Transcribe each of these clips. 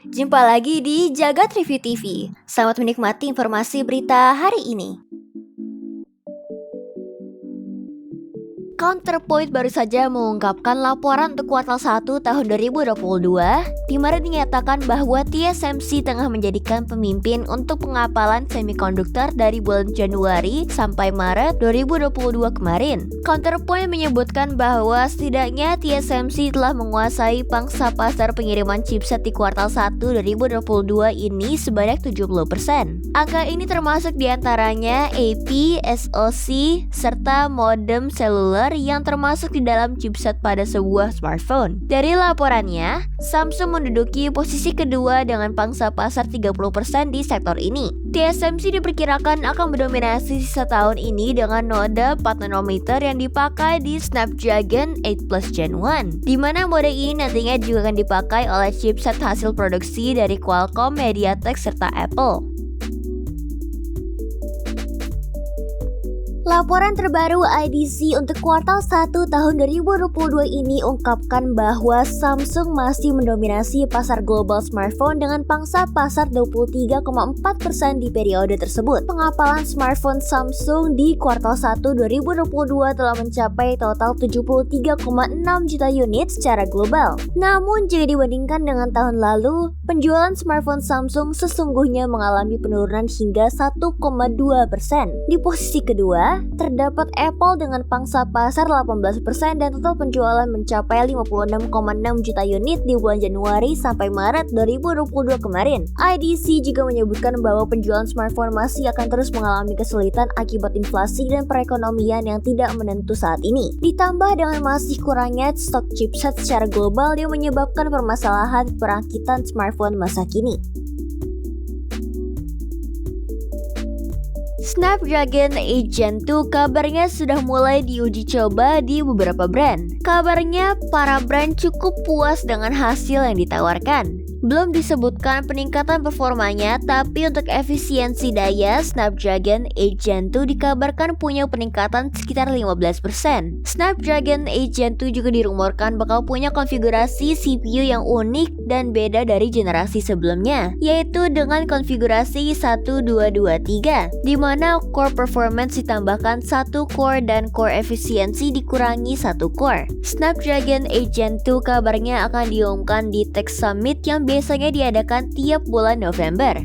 jumpa lagi di Jagat Review TV. Selamat menikmati informasi berita hari ini. Counterpoint baru saja mengungkapkan laporan untuk kuartal 1 tahun 2022, di mana dinyatakan bahwa TSMC tengah menjadikan pemimpin untuk pengapalan semikonduktor dari bulan Januari sampai Maret 2022 kemarin. Counterpoint menyebutkan bahwa setidaknya TSMC telah menguasai pangsa pasar pengiriman chipset di kuartal 1 2022 ini sebanyak 70%. Angka ini termasuk diantaranya AP, SoC, serta modem seluler yang termasuk di dalam chipset pada sebuah smartphone. Dari laporannya, Samsung menduduki posisi kedua dengan pangsa pasar 30% di sektor ini. TSMC diperkirakan akan mendominasi sisa tahun ini dengan node 4 nanometer yang dipakai di Snapdragon 8 Plus Gen 1, di mana mode ini nantinya juga akan dipakai oleh chipset hasil produksi dari Qualcomm, MediaTek, serta Apple. Laporan terbaru IDC untuk kuartal 1 tahun 2022 ini ungkapkan bahwa Samsung masih mendominasi pasar global smartphone dengan pangsa pasar 23,4% di periode tersebut. Pengapalan smartphone Samsung di kuartal 1 2022 telah mencapai total 73,6 juta unit secara global. Namun jika dibandingkan dengan tahun lalu, penjualan smartphone Samsung sesungguhnya mengalami penurunan hingga 1,2%. Di posisi kedua, terdapat Apple dengan pangsa pasar 18% dan total penjualan mencapai 56,6 juta unit di bulan Januari sampai Maret 2022 kemarin. IDC juga menyebutkan bahwa penjualan smartphone masih akan terus mengalami kesulitan akibat inflasi dan perekonomian yang tidak menentu saat ini. Ditambah dengan masih kurangnya stok chipset secara global yang menyebabkan permasalahan perakitan smartphone masa kini. Snapdragon 8 Gen 2 kabarnya sudah mulai diuji coba di beberapa brand. Kabarnya para brand cukup puas dengan hasil yang ditawarkan. Belum disebutkan peningkatan performanya, tapi untuk efisiensi daya, Snapdragon 8 Gen 2 dikabarkan punya peningkatan sekitar 15%. Snapdragon 8 Gen 2 juga dirumorkan bakal punya konfigurasi CPU yang unik dan beda dari generasi sebelumnya, yaitu dengan konfigurasi 1223, di mana core performance ditambahkan 1 core dan core efisiensi dikurangi 1 core. Snapdragon 8 Gen 2 kabarnya akan diumumkan di Tech Summit yang biasanya diadakan tiap bulan November.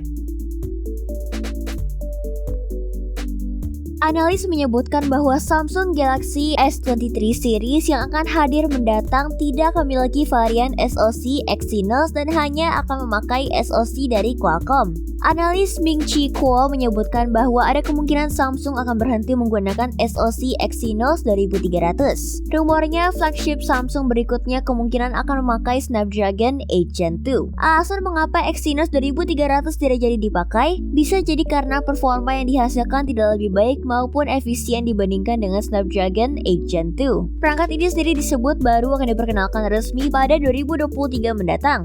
Analis menyebutkan bahwa Samsung Galaxy S23 series yang akan hadir mendatang tidak memiliki varian SoC Exynos dan hanya akan memakai SoC dari Qualcomm. Analis Ming-Chi Kuo menyebutkan bahwa ada kemungkinan Samsung akan berhenti menggunakan SoC Exynos 2300. Rumornya flagship Samsung berikutnya kemungkinan akan memakai Snapdragon 8 Gen 2. Alasan mengapa Exynos 2300 tidak jadi dipakai bisa jadi karena performa yang dihasilkan tidak lebih baik maupun efisien dibandingkan dengan Snapdragon 8 Gen 2. Perangkat ini sendiri disebut baru akan diperkenalkan resmi pada 2023 mendatang.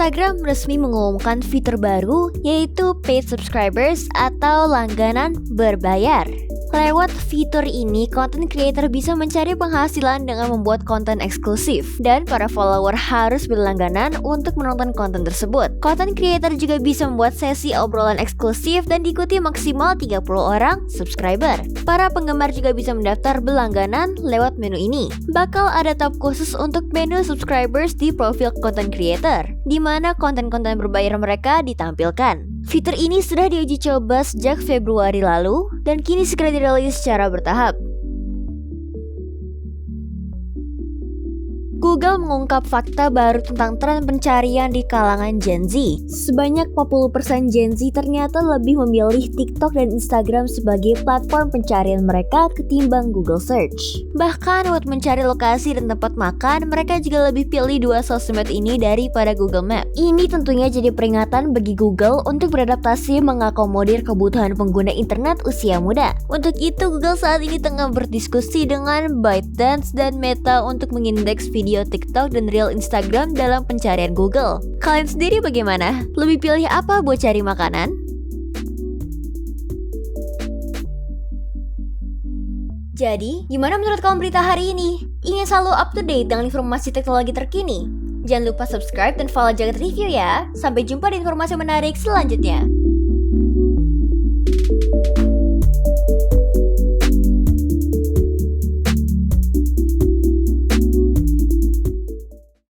Instagram resmi mengumumkan fitur baru yaitu paid subscribers atau langganan berbayar. Lewat fitur ini, content creator bisa mencari penghasilan dengan membuat konten eksklusif, dan para follower harus berlangganan untuk menonton konten tersebut. Content creator juga bisa membuat sesi obrolan eksklusif dan diikuti maksimal 30 orang subscriber. Para penggemar juga bisa mendaftar berlangganan lewat menu ini. Bakal ada tab khusus untuk menu subscribers di profil content creator, di mana konten-konten berbayar mereka ditampilkan. Fitur ini sudah diuji coba sejak Februari lalu dan kini segera dirilis secara bertahap. Google mengungkap fakta baru tentang tren pencarian di kalangan Gen Z. Sebanyak 40% Gen Z ternyata lebih memilih TikTok dan Instagram sebagai platform pencarian mereka ketimbang Google Search. Bahkan buat mencari lokasi dan tempat makan, mereka juga lebih pilih dua sosmed ini daripada Google Maps. Ini tentunya jadi peringatan bagi Google untuk beradaptasi mengakomodir kebutuhan pengguna internet usia muda. Untuk itu, Google saat ini tengah berdiskusi dengan ByteDance dan Meta untuk mengindeks video TikTok dan Reel Instagram dalam pencarian Google. Kalian sendiri bagaimana? Lebih pilih apa buat cari makanan? Jadi, gimana menurut kamu berita hari ini? Ingin selalu up to date dengan informasi teknologi terkini? Jangan lupa subscribe dan follow Jagat Review ya. Sampai jumpa di informasi menarik selanjutnya.